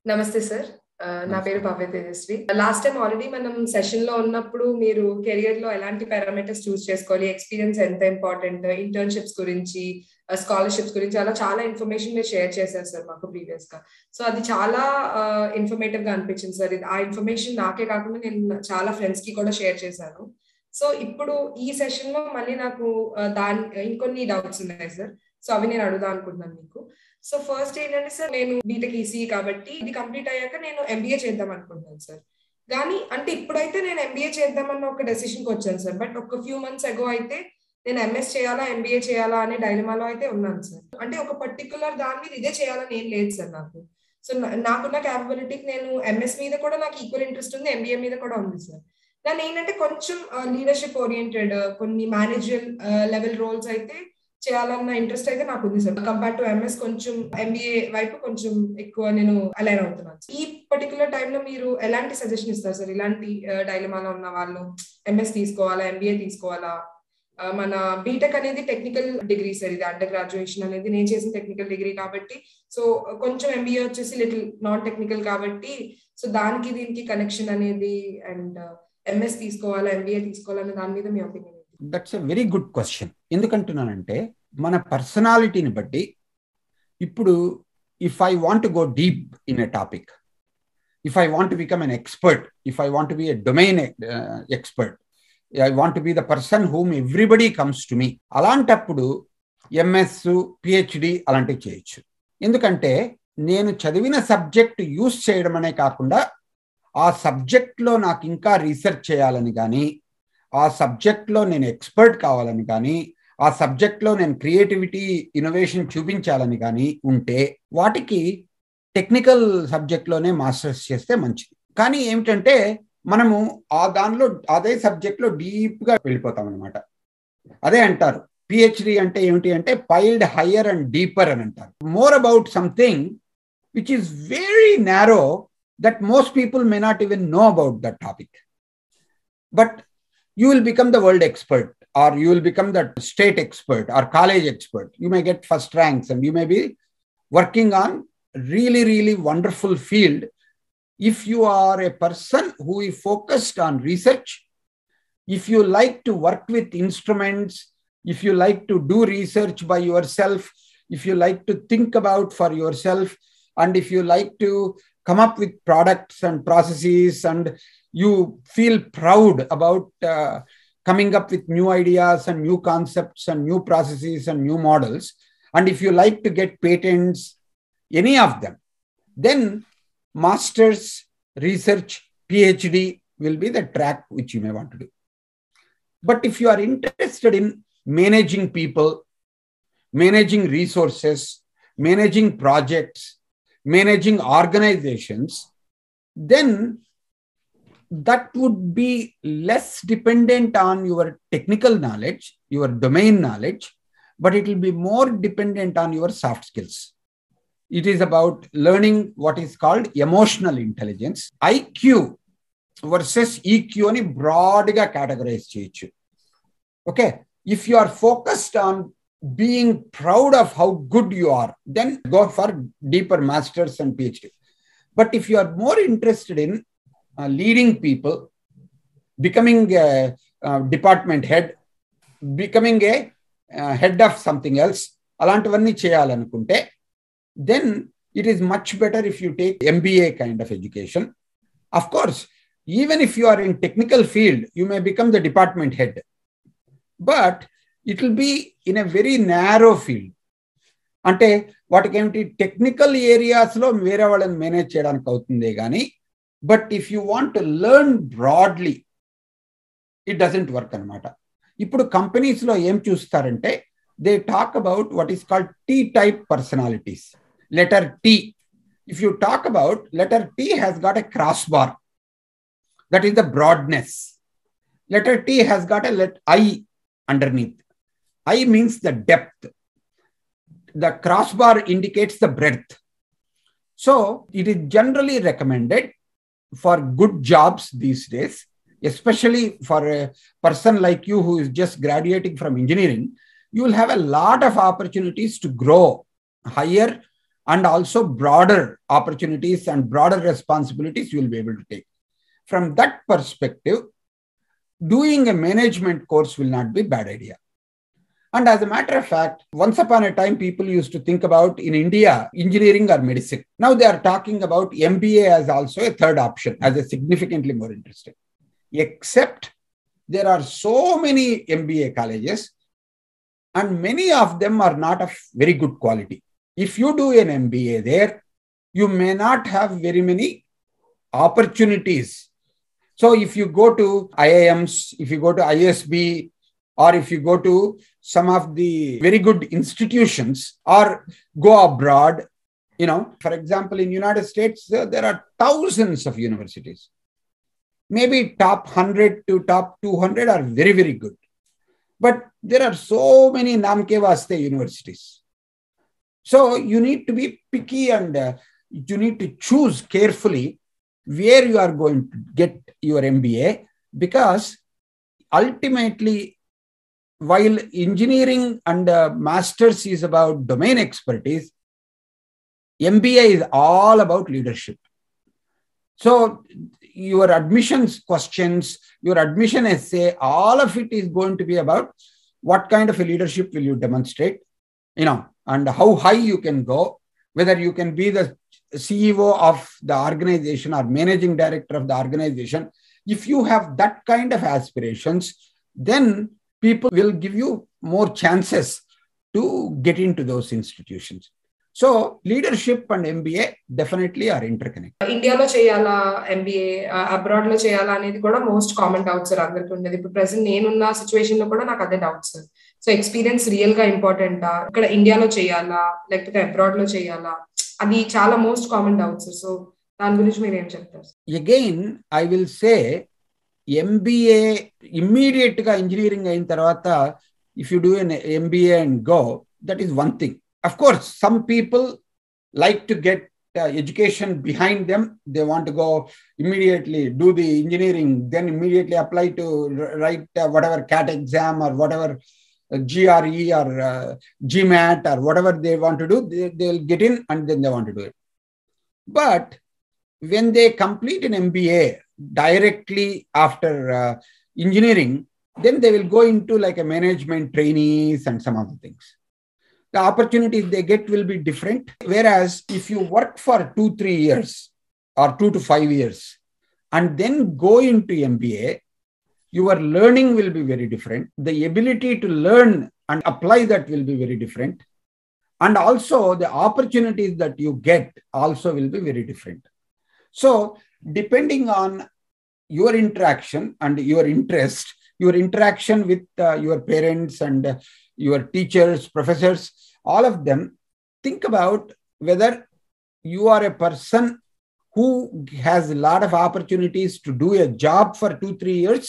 నమస్తే సార్. నా పేరు భవ్య తేజస్వి. లాస్ట్ టైం ఆల్రెడీ మనం సెషన్ లో ఉన్నప్పుడు మీరు కెరియర్ లో ఎలాంటి పారామీటర్స్ చూస్ చేసుకోవాలి, ఎక్స్పీరియన్స్ ఎంత ఇంపార్టెంట్, ఇంటర్న్షిప్స్ గురించి, స్కాలర్షిప్స్ గురించి అలా చాలా ఇన్ఫర్మేషన్ మీరు షేర్ చేశారు సార్ మాకు ప్రీవియస్ గా. సో అది చాలా ఇన్ఫర్మేటివ్ గా అనిపించింది సార్. ఆ ఇన్ఫర్మేషన్ నాకే కాకుండా నేను చాలా ఫ్రెండ్స్ కి కూడా షేర్ చేశాను. సో ఇప్పుడు ఈ సెషన్ లో మళ్ళీ నాకు ఇంకొన్ని డౌట్స్ ఉన్నాయి సార్. సో అవి నేను అడుగుదాం అనుకుంటున్నాను మీకు. సో ఫస్ట్ ఏంటంటే సార్, నేను బీటెక్ ఈసీ కాబట్టి ఇది కంప్లీట్ అయ్యాక నేను ఎంబీఏ చేద్దాం అనుకుంటున్నాను సార్. కానీ అంటే ఇప్పుడైతే నేను ఎంబీఏ చేద్దామన్న ఒక డెసిషన్కి వచ్చాను సార్. బట్ ఒక ఫ్యూ మంత్స్ అగో అయితే నేను ఎంఎస్ చేయాలా ఎంబీఏ చేయాలా అనే డైలమాలో అయితే ఉన్నాను సార్. అంటే ఒక పర్టికులర్ దాని మీద ఇదే చేయాలని ఏం లేదు సార్ నాకు. సో నాకున్న క్యాపబిలిటీకి నేను ఎంఎస్ మీద కూడా నాకు ఈక్వల్ ఇంట్రెస్ట్ ఉంది, ఎంబీఏ మీద కూడా ఉంది సార్. దాని ఏంటంటే కొంచెం లీడర్షిప్ ఓరియంటెడ్ కొన్ని మేనేజర్ లెవెల్ రోల్స్ అయితే చేయాలన్న ఇంట్రెస్ట్ అయితే నాకు ఉంది సార్. కంపేర్ టు ఎంఎస్ కొంచెం ఎంబీఏ వైపు కొంచెం ఎక్కువ నేను అలైన్ అవుతున్నాను. ఈ పర్టికులర్ టైంలో మీరు ఎలాంటి సజెషన్ ఇస్తారు సార్? ఇలాంటి డైలమాలో ఉన్న వాళ్ళు ఎంఎస్ తీసుకోవాలా ఎంబీఏ తీసుకోవాలా? మన బీటెక్ అనేది టెక్నికల్ డిగ్రీ సార్, ఇది అండర్ గ్రాడ్యుయేషన్ అనేది నేను చేసిన టెక్నికల్ డిగ్రీ కాబట్టి, సో కొంచెం ఎంబీఏ వచ్చేసి లిటిల్ నాన్ టెక్నికల్ కాబట్టి, సో దానికి దీనికి కనెక్షన్ అనేది అండ్ ఎంఎస్ తీసుకోవాలా ఎంబీఏ తీసుకోవాలన్న దాని మీద మీ opinion? That's a very good question. ఎందుకంటున్నానంటే మన పర్సనాలిటీని బట్టి ఇప్పుడు if I want to go deep in a topic, if I want to become an expert, if I want to be a domain expert, I want to be the person whom everybody comes to me, అలాంటప్పుడు MS PhD అలాంటివి చేయొచ్చు. ఎందుకంటే నేను చదివిన subject use చేయడం అనే కాకుండా ఆ సబ్జెక్ట్లో నాకు ఇంకా రీసెర్చ్ చేయాలని కానీ, ఆ సబ్జెక్ట్లో నేను ఎక్స్పర్ట్ కావాలని కానీ, ఆ సబ్జెక్ట్లో నేను క్రియేటివిటీ ఇన్నోవేషన్ చూపించాలని కానీ ఉంటే వాటికి టెక్నికల్ సబ్జెక్ట్లోనే మాస్టర్స్ చేస్తే మంచిది. కానీ ఏమిటంటే మనము అదే సబ్జెక్ట్లో డీప్గా వెళ్ళిపోతాం అనమాట. అదే అంటారు పిహెచ్డి అంటే ఏమిటి అంటే పైల్డ్ హయ్యర్ అండ్ డీపర్ అని అంటారు. More about something which is very narrow that most people may not even know about that topic. But you will become the world expert, or you will become the state expert or college expert. You may get first ranks and you may be working on really, really wonderful field. If you are a person who is focused on research, if you like to work with instruments, if you like to do research by yourself, if you like to think about for yourself, and if you like to come up with products and processes, and you feel proud about coming up with new ideas and new concepts and new processes and new models, and if you like to get patents, any of them, then master's, research, PhD will be the track which you may want to do. But if you are interested in managing people, managing resources, managing projects, managing organizations, then that would be less dependent on your technical knowledge, your domain knowledge, but it will be more dependent on your soft skills. It is about learning what is called emotional intelligence. IQ versus EQ ani broad ga categorize cheyochu. Okay, if you are focused on being proud of how good you are, then go for deeper masters and PhD. But if you are more interested in leading people, becoming a department head, becoming a head of something else, alantivanni cheyalanunte, then it is much better if you take MBA kind of education. Of course, even if you are in technical field, you may become the department head, but it will be in a very narrow field. అంటే వాటికి ఏమిటి technical ఏరియాస్లో వేరే వాళ్ళని manage చేయడానికి అవుతుందే కానీ, but if you want to learn broadly, it doesn't work అనమాట. ఇప్పుడు కంపెనీస్లో ఏం చూస్తారంటే they talk about what is called T-type personalities. Letter T. If you talk about letter T has got a crossbar. That is the broadness. Letter T has got a I underneath. I means the depth. The crossbar indicates the breadth. So it is generally recommended for good jobs these days, especially for a person like you who is just graduating from engineering. You will have a lot of opportunities to grow higher and also broader opportunities and broader responsibilities you will be able to take. From that perspective, doing a management course will not be a bad idea. And as a matter of fact, once upon a time, people used to think about in India, engineering or medicine. Now they are talking about MBA as also a third option, as a significantly more interesting. Except there are so many MBA colleges and many of them are not of very good quality. If you do an MBA there, you may not have very many opportunities. So if you go to IIMs, if you go to ISB, or if you go to some of the very good institutions or go abroad, for example, in United States, there are thousands of universities. Maybe top 100 to top 200 are very, very good. But there are so many namke vaste universities. So you need to be picky and you need to choose carefully where you are going to get your MBA, because ultimately, while engineering and masters is about domain expertise, MBA is all about leadership. So your admissions questions, your admission essay, all of it is going to be about what kind of a leadership will you demonstrate, and how high you can go, whether you can be the CEO of the organization or managing director of the organization. If you have that kind of aspirations, then people will give you more chances to get into those institutions. So leadership and MBA definitely are interconnected. ఇండియాలో చేయాలా MBA, abroad లో చేయాలా అనేది కూడా most common doubt sir అందరికి ఉండేది. ఇప్పుడు present నేనున్న సిచ్యువేషన్ లో కూడా నాకు అదే doubt sir. So experience real గా ఇంపార్టెంటా, ఇక్కడ ఇండియాలో చేయాలా లేకపోతే అబ్రాడ్ లో చేయాలా, అది చాలా most common doubt sir. So దాని గురించి మీరు ఏం చెప్తారు? Again I will say MBA immediate గా ఇంజనీరింగ్ అయిన తర్వాత if you do an MBA and go, that is one thing. Of course, some people like to get education behind them. They want to go immediately do the engineering, then immediately apply to write whatever CAT exam or whatever GRE or GMAT or whatever they want to do. They'll get in and then they want to do it. But when they complete an MBA directly after engineering, then they will go into like a management trainees and some other things. The opportunities they get will be different. Whereas if you work for 2-3 years or 2 to 5 years and then go into MBA, your learning will be very different. The ability to learn and apply that will be very different. And also the opportunities that you get also will be very different. So depending on your interaction and your interest, your interaction with your parents and your teachers, professors, all of them, think about whether you are a person who has a lot of opportunities to do a job for 2-3 years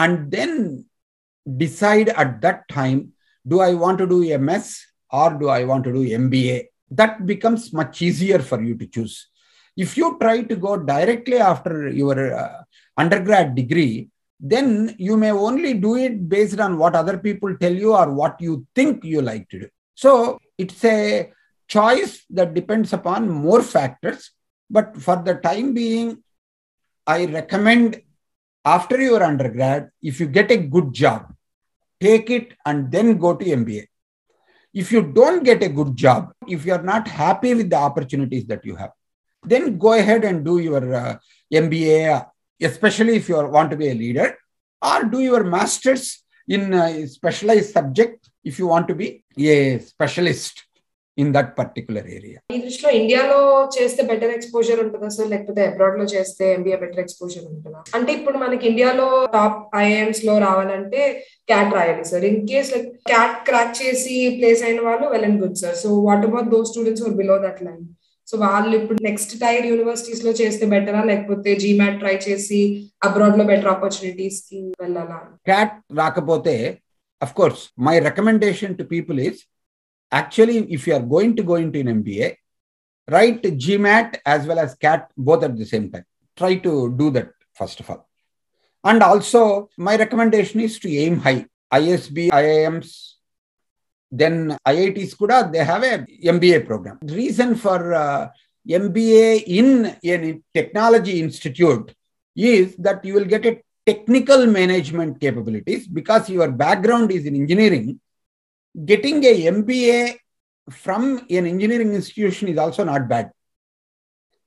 and then decide at that time, do I want to do MS or do I want to do MBA? That becomes much easier for you to choose. If you try to go directly after your undergrad degree, then you may only do it based on what other people tell you or what you think you like to do. So it's a choice that depends upon more factors. But for the time being, I recommend after your undergrad, if you get a good job, take it and then go to MBA. If you don't get a good job, if you are not happy with the opportunities that you have, then go ahead and do your MBA, especially if you want to be a leader, or do your master's in a specialized subject if you want to be a specialist in that particular area. ఈ దృష్టిలో ఇండియాలో చేస్తే better exposure ఉంటుందా sir, లేకపోతే abroad లో చేస్తే MBA better exposure ఉంటుందా? అంటే ఇప్పుడు మనకి ఇండియాలో టాప్ IIMs లో రావాలంటే క్యాట్ రాయాలి sir. In case like CAT crack చేసి ప్లేస్ అయిన వాళ్ళు well and good sir. So what about those students who are below that line? So వాళ్ళు ఇప్పుడు నెక్స్ట్ టైర్ యూనివర్సిటీస్ లో చేస్తే బెటరా, లేకపోతే GMAT ట్రై చేసి అబ్రాడ్ లో బెటర్ ఆపర్చునిటీస్ కి వెళ్ళాలా? క్యాట్ రాకపోతే, of course, my recommendation to people is actually if you are going to go into an MBA, write GMAT as well as CAT both at the same time. Try to do that first of all. And also my recommendation is to aim high. ISB, IIMs, Then IITs kuda, they have a MBA program. The reason for MBA in a technology institute is that you will get a technical management capabilities because your background is in engineering. Getting a MBA from an engineering institution is also not bad.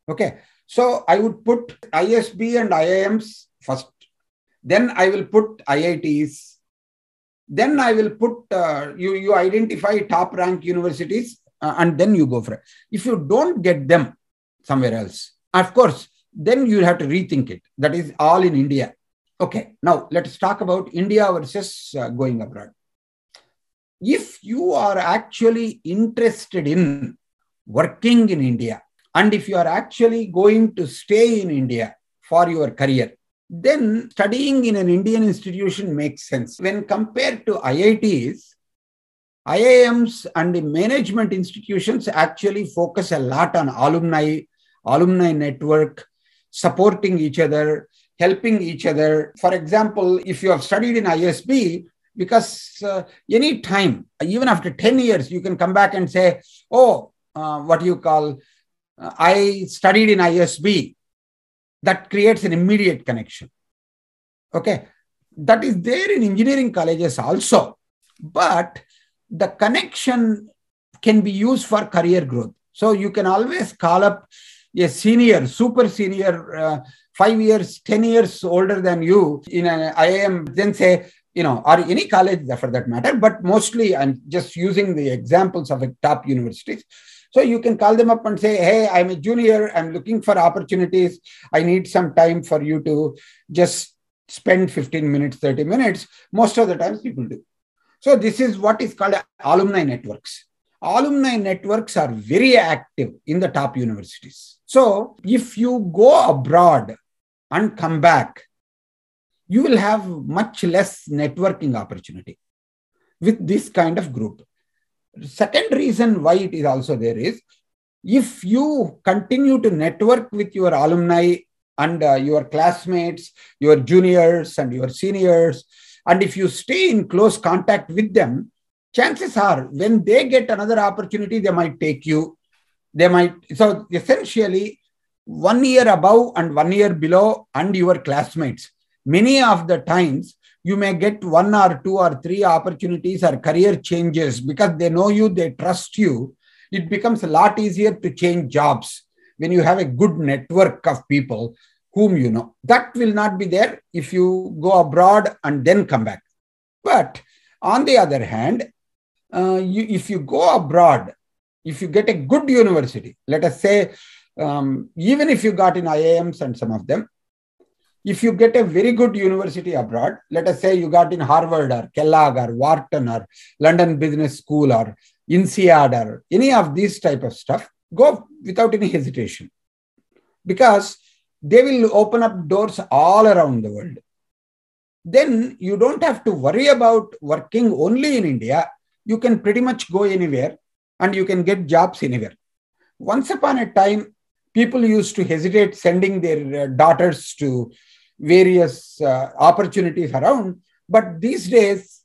Okay. So I would put ISB and IIMs first. Then I will put IITs. Then I will put, you identify top rank universities and then you go for it. If you don't get them somewhere else, of course, then you have to rethink it. That is all in India. Okay. Now let's talk about India versus going abroad. If you are actually interested in working in India, and if you are actually going to stay in India for your career, then studying in an Indian institution makes sense. When compared to IITs, IIMs and the management institutions actually focus a lot on alumni network, supporting each other, helping each other. For example, if you have studied in ISB, because any time, even after 10 years, you can come back and say, I studied in ISB. That creates an immediate connection. Okay. That is there in engineering colleges also. But the connection can be used for career growth. So you can always call up a senior, super senior, 5 years, 10 years older than you in an IIM, then say, or any college for that matter, but mostly I'm just using the examples of top universities. So you can call them up and say, hey, I'm a junior, I'm looking for opportunities. I need some time for you to just spend 15 minutes, 30 minutes. Most of the times people do. So this is what is called alumni networks. Alumni networks are very active in the top universities. So if you go abroad and come back, you will have much less networking opportunity with this kind of group. Second reason why it is also there is, if you continue to network with your alumni and your classmates, your juniors and your seniors, and if you stay in close contact with them, chances are when they get another opportunity, they might take you. So essentially 1 year above and 1 year below and your classmates, many of the times you may get 1 or 2 or 3 opportunities or career changes because they know you, they trust you. It becomes a lot easier to change jobs when you have a good network of people whom you know. That will not be there if you go abroad and then come back. But on the other hand, if you go abroad, if you get a good university, let us say, even if you got in IIMs and some of them, if you get a very good university abroad, let us say you got in Harvard or Kellogg or Wharton or London Business School or INSEAD or any of these type of stuff, go without any hesitation because they will open up doors all around the world. Then you don't have to worry about working only in India. You can pretty much go anywhere and you can get jobs anywhere. Once upon a time, people used to hesitate sending their daughters to various opportunities around. But these days,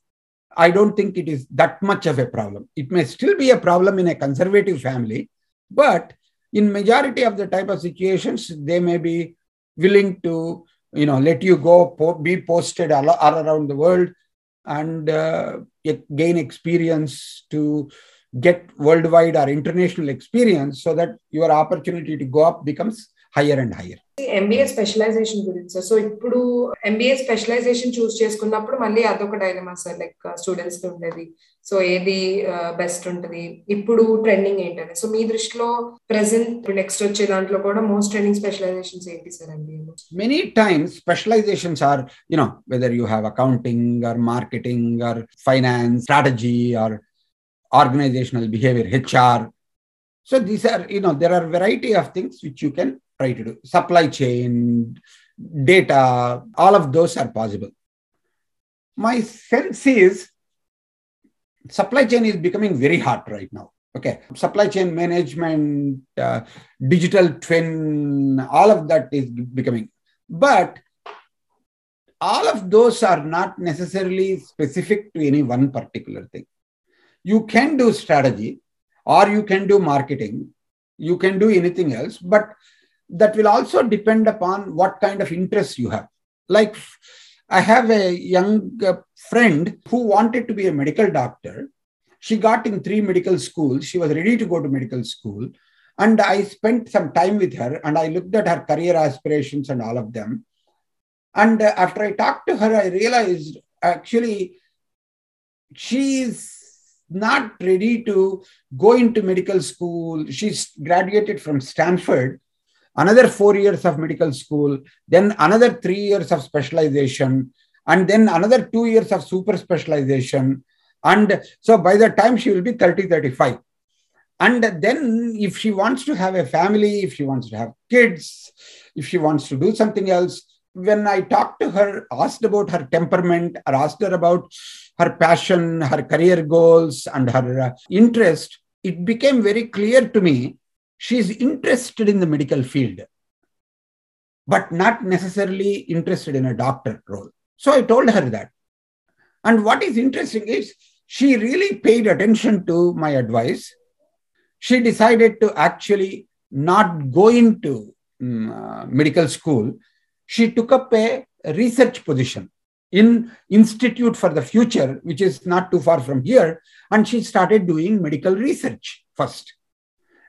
I don't think it is that much of a problem. It may still be a problem in a conservative family, but in majority of the type of situations, they may be willing to, let you go, be posted all around the world and gain experience to get worldwide or international experience so that your opportunity to go up becomes higher and higher. MBA specialization గురించి sir, so ఇప్పుడు MBA specialization choose చేసుకున్నప్పుడు మళ్ళీ అదొక dilemma sir, like students కి ఉండేది. So ఏది best ఉంటుంది, ఇప్పుడు ట్రెండింగ్ ఏంటని, సో మీ దృష్టిలో ప్రెసెంట్ నెక్స్ట్ వచ్చే దాంట్లో కూడా మోస్ట్ ట్రెండింగ్ స్పెషలైజేషన్స్ ఏంటి sir MBA? Many times specializations are, whether you have accounting or marketing or finance, strategy or organizational behavior, HR. So these are, there are variety of things which you can try to do. Supply chain, data, all of those are possible. My sense is supply chain is becoming very hot right now. Okay. Supply chain management, digital twin, all of that is becoming. But all of those are not necessarily specific to any one particular thing. You can do strategy, or you can do marketing, you can do anything else, but that will also depend upon what kind of interest you have. Like, I have a young friend who wanted to be a medical doctor. She got in 3 medical schools. She was ready to go to medical school. And I spent some time with her and I looked at her career aspirations and all of them. And after I talked to her, I realized actually she's not ready to go into medical school. She's graduated from Stanford, another 4 years of medical school, then another 3 years of specialization, and then another 2 years of super specialization. And so by the time she will be 30, 35. And then if she wants to have a family, if she wants to have kids, if she wants to do something else, when I talked to her, asked about her temperament, or asked her about her passion, her career goals, and her interest, it became very clear to me she's interested in the medical field, but not necessarily interested in a doctor role. So I told her that. And what is interesting is she really paid attention to my advice. She decided to actually not go into medical school. She took up a research position in Institute for the Future, which is not too far from here. And she started doing medical research first.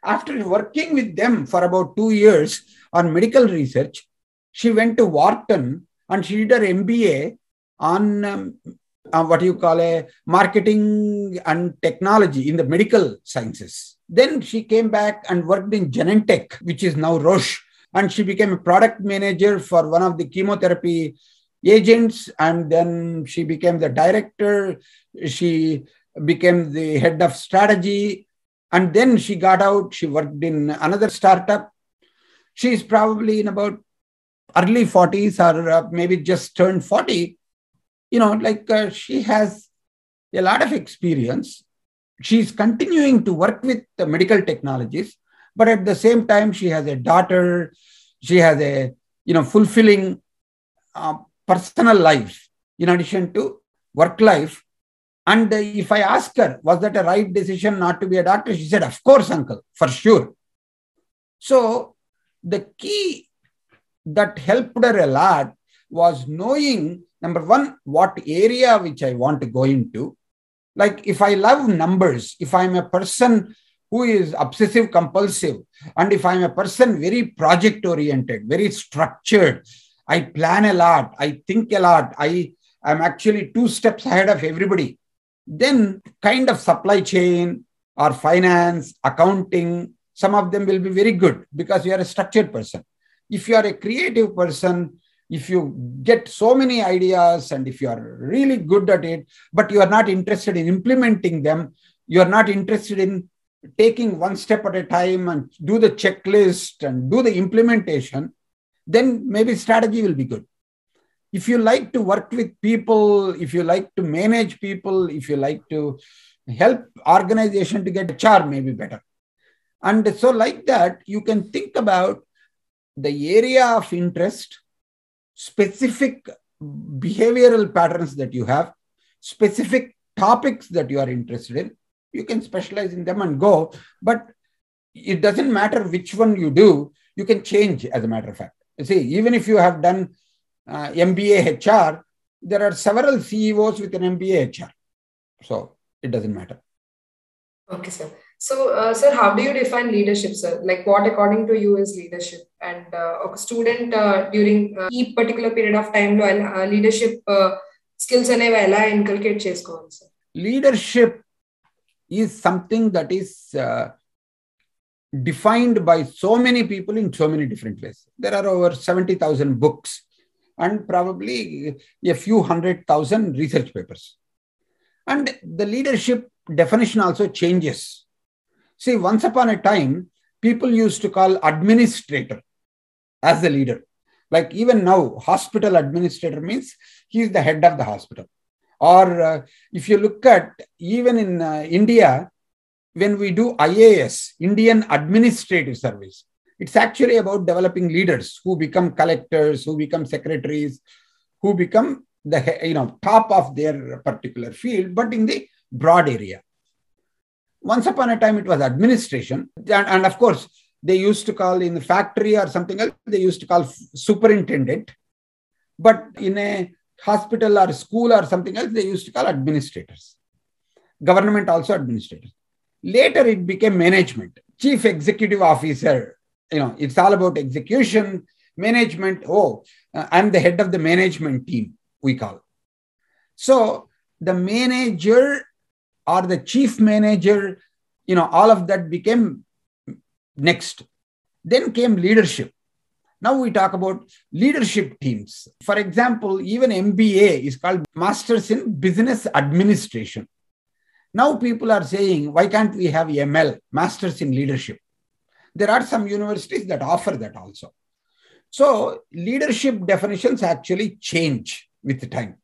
After working with them for about 2 years on medical research, she went to Wharton and she did her MBA on marketing and technology in the medical sciences. Then she came back and worked in Genentech, which is now Roche. And she became a product manager for one of the chemotherapy agents. And then she became the director. She became the head of strategy. And then she got out. She worked in another startup. She's probably in about early 40s or maybe just turned 40. She has a lot of experience. She's continuing to work with the medical technologies, but at the same time, she has a daughter. She has a, fulfilling personal life in addition to work life. And if I ask her, was that a right decision not to be a doctor? She said, of course, uncle, for sure. So the key that helped her a lot was knowing, number one, what area which I want to go into. Like if I love numbers, if I'm a person who is obsessive compulsive, and if I'm a person very project oriented, very structured, I plan a lot, I think a lot, I am actually 2 steps ahead of everybody, then kind of supply chain or finance, accounting, some of them will be very good because you are a structured person. If you are a creative person, if you get so many ideas and if you are really good at it, but you are not interested in implementing them, you are not interested in taking 1 step at a time and do the checklist and do the implementation, then maybe strategy will be good. If you like to work with people, if you like to manage people, if you like to help organization to get HR, maybe better. And so like that, you can think about the area of interest, specific behavioral patterns that you have, specific topics that you are interested in. You can specialize in them and go, but it doesn't matter which one you do, you can change as a matter of fact. See, even if you have done MBA HR, there are several CEOs with an MBA HR. So it doesn't matter. Okay, sir. So, sir, how do you define leadership, sir? Like what according to you is leadership? And a student during each particular period of time, leadership skills అనేవి ఎలా inculcate చేసుకోవాలి, sir? Leadership is something that is defined by so many people in so many different ways. There are over 70,000 books and probably a few 100,000 research papers. And the leadership definition also changes. See, once upon a time, people used to call administrator as the leader. Like even now, hospital administrator means he is the head of the hospital. Or if you look at even in India, when we do IAS, Indian Administrative Service, it's actually about developing leaders who become collectors, who become secretaries, who become the top of their particular field, but in the broad area. Once upon a time, it was administration. And of course, they used to call in the factory or something else, they used to call superintendent. But in a hospital or school or something else, they used to call administrators. Government also administrators. Later, it became management. Chief executive officer, it's all about execution, management. I'm the head of the management team, we call. So the manager or the chief manager, all of that became next. Then came leadership. Now we talk about leadership teams. For example, even MBA is called Masters in Business Administration. Now people are saying, why can't we have ML, Masters in Leadership? There are some universities that offer that also. So leadership definitions actually change with time.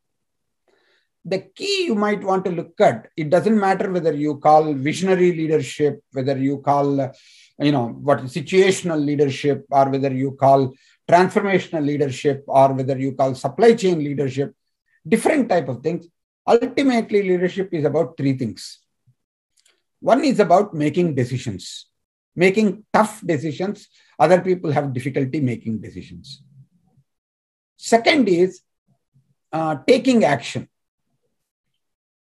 The key you might want to look at, it doesn't matter whether you call visionary leadership, whether you call, situational leadership, or whether you call transformational leadership, or whether you call supply chain leadership, different type of things. Ultimately, leadership is about three things. One is about making decisions, making tough decisions. Other people have difficulty making decisions. Second is taking action.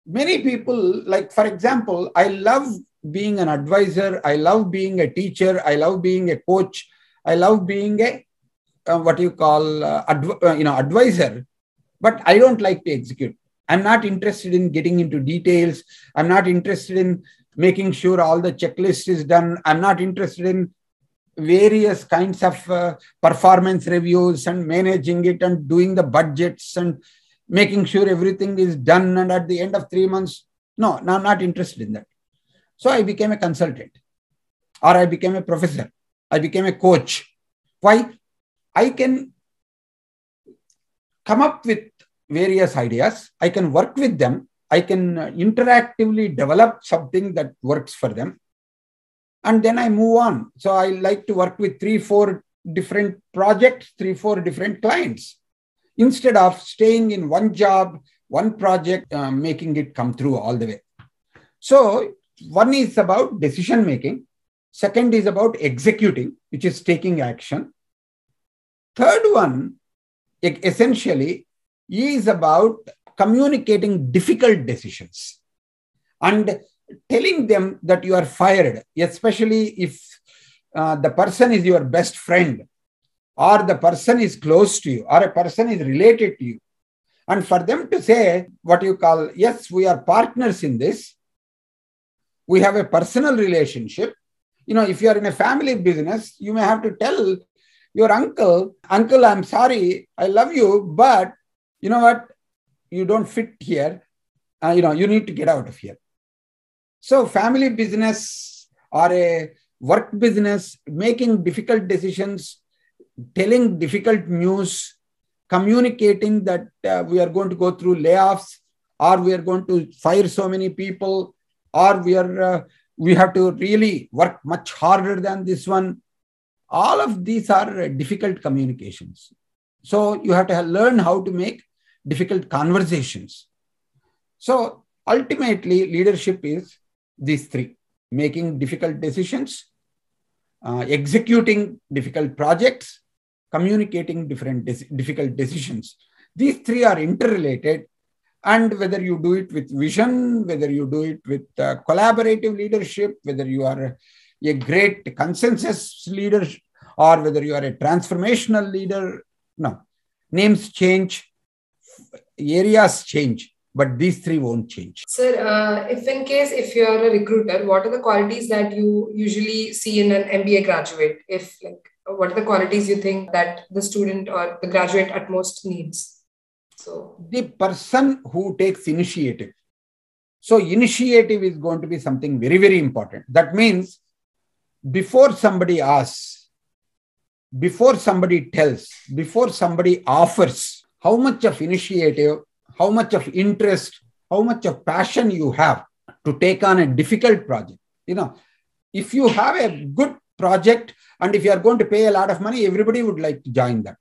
Many people, like, for example, I love being an advisor. I love being a teacher. I love being a coach. I love being a, advisor, but I don't like to execute. I'm not interested in getting into details. I'm not interested in making sure all the checklist is done. I'm not interested in various kinds of performance reviews and managing it and doing the budgets and making sure everything is done. And at the end of 3 months, no, I'm not interested in that. So I became a consultant, or I became a professor. I became a coach. Why? I can come up with various ideas. I can work with them. I can interactively develop something that works for them. And then I move on. So I like to work with 3-4 different projects, 3-4 different clients, instead of staying in one job, one project, making it come through all the way. So one is about decision making. Second is about executing, which is taking action. Third one, essentially, is about communicating difficult decisions and telling them that you are fired, especially if the person is your best friend, or the person is close to you, or a person is related to you. And for them to say yes, we are partners in this. We have a personal relationship. If you are in a family business, you may have to tell your uncle, I'm sorry, I love you, but you know what? You don't fit here. You need to get out of here. So family business or a work business, making difficult decisions, telling difficult news, communicating that we are going to go through layoffs, or we are going to fire so many people, or we have to really work much harder than this one. All of these are difficult communications. So you have to learn how to make difficult conversations. So ultimately, leadership is these three: making difficult decisions, executing difficult projects, communicating difficult decisions. These three are interrelated. And whether you do it with vision, whether you do it with collaborative leadership, whether you are a great consensus leader, or whether you are a transformational leader, no, names change, areas change, but these three won't change. Sir, if you're a recruiter, what are the qualities that you usually see in an MBA graduate? What are the qualities you think that the student or the graduate at most needs? So the person who takes initiative. So initiative is going to be something very, very important. That means before somebody asks, before somebody tells, before somebody offers, how much of initiative, how much of interest, how much of passion you have to take on a difficult project. If you have a good project and if you are going to pay a lot of money, everybody would like to join that.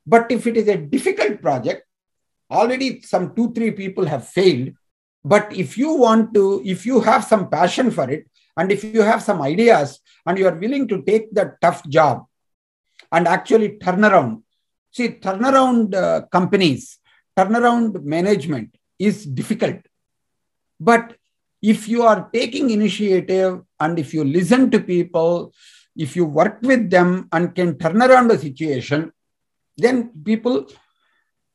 But if it is a difficult project, already some 2-3 people have failed, But if you have some passion for it, and if you have some ideas, and you are willing to take that tough job and actually turn around. See, turnaround companies, turnaround management is difficult. But if you are taking initiative and if you listen to people, if you work with them and can turn around the situation, then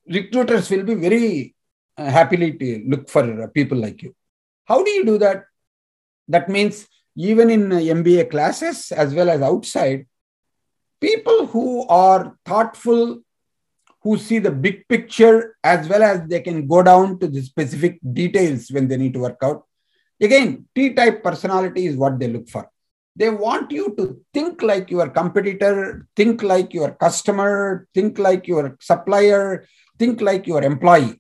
recruiters will be very happily to look for people like you. How do you do that? That means even in MBA classes as well as outside, people who are thoughtful, who see the big picture as well as they can go down to the specific details when they need to work out. Again, T-type personality is what they look for. They want you to think like your competitor, think like your customer, think like your supplier, think like your employee.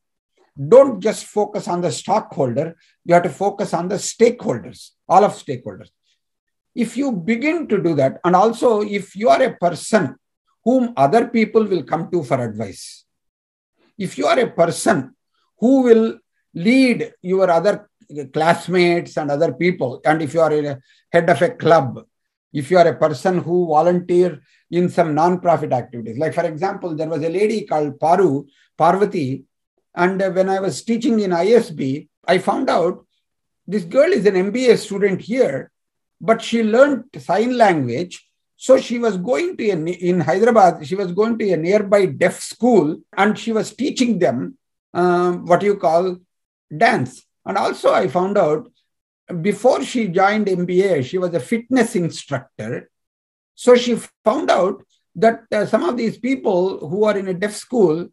Don't just focus on the stockholder. You have to focus on the stakeholders, all of stakeholders. If you begin to do that, and also if you are a person whom other people will come to for advice, if you are a person who will lead your other classmates and other people, and if you are a head of a club, if you are a person who volunteer in some non-profit activities, like for example, there was a lady called Parvati, and when I was teaching in ISB, I found out this girl is an MBA student here, but she learned sign language. So she was going to, in Hyderabad, she was going to a nearby deaf school and she was teaching them dance. And also I found out before she joined MBA, she was a fitness instructor. So she found out that some of these people who are in a deaf school,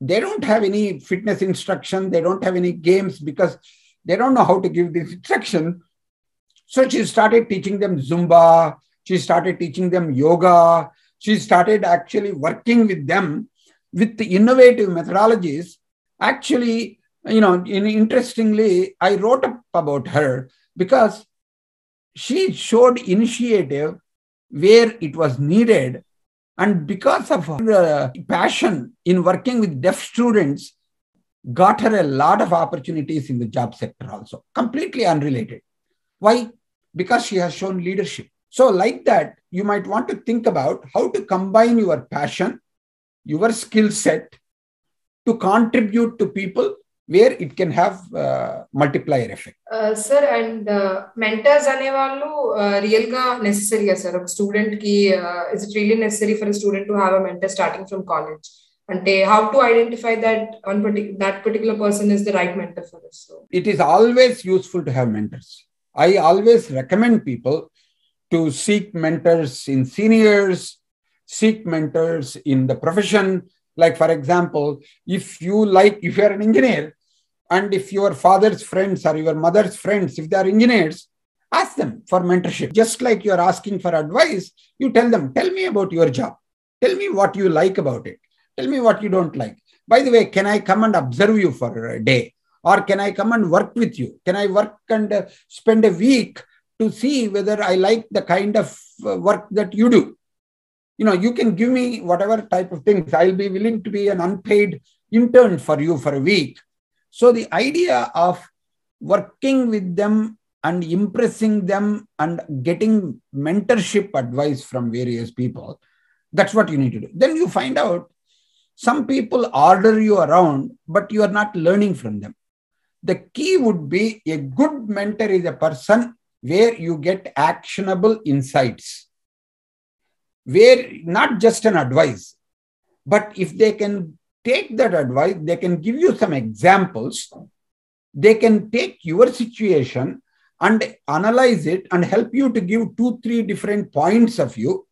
they don't have any fitness instruction. They don't have any games because they don't know how to give this instruction. So she started teaching them Zumba. She started teaching them yoga. She started actually working with them with the innovative methodologies. Actually, interestingly, I wrote up about her because she showed initiative where it was needed. And because of her passion in working with deaf students, got her a lot of opportunities in the job sector also, completely unrelated. Why? Because she has shown leadership. So like that, you might want to think about how to combine your passion, your skill set to contribute to people where it can have multiplier effect. Sir, and mentors anevallu real ga necessary sir. A student ki is it really necessary for a student to have a mentor starting from college? And how to identify that that particular person is the right mentor for us? So it is always useful to have mentors. I always recommend people to seek mentors in seniors, seek mentors in the profession. Like, for example, if you are an engineer, and if your father's friends or your mother's friends, if they are engineers, ask them for mentorship. Just like you are asking for advice, you tell them, tell me about your job. Tell me what you like about it. Tell me what you don't like. By the way, can I come and observe you for a day? Or can I come and work with you? Can I work and spend a week to see whether I like the kind of work that you do? You can give me whatever type of things. I'll be willing to be an unpaid intern for you for a week. So the idea of working with them and impressing them and getting mentorship advice from various people, that's what you need to do. Then you find out some people order you around, but you are not learning from them. The key would be a good mentor is a person where you get actionable insights, where not just an advice, but if they can take that advice, they can give you some examples, they can take your situation and analyze it and help you to give 2-3 different points of view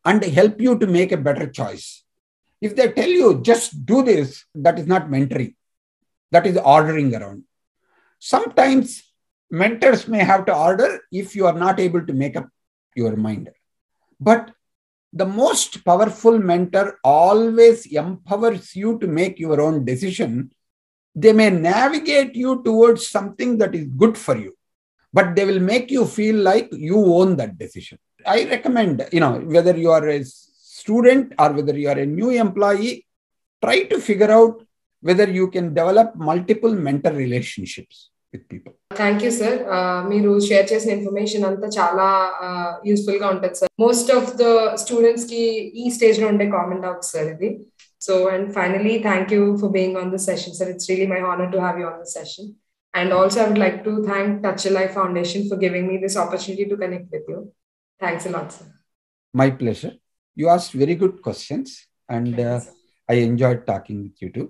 and help you to make a better choice. If they tell you just do this, that is not mentoring. That is ordering around. Sometimes mentors may have to order if you are not able to make up your mind. But the most powerful mentor always empowers you to make your own decision. They may navigate you towards something that is good for you, but they will make you feel like you own that decision. I recommend, whether you are a student or whether you are a new employee, try to figure out whether you can develop multiple mentor relationships. with people. Thank you, sir. మీరు share చేసిన information అంతా చాలా useful గా ఉంటుంది sir. Most of the students కి ఈ stage లో ఉండే కామన్ డౌట్స్ సార్ ఇది. So, and finally, thank you for being on the session, sir. It's really my honor to have you on the session. And also, I would like to thank Touch Your Life Foundation for giving me this opportunity to connect with you. Thanks a lot, sir. My pleasure. You asked very good questions, and I enjoyed talking with you too.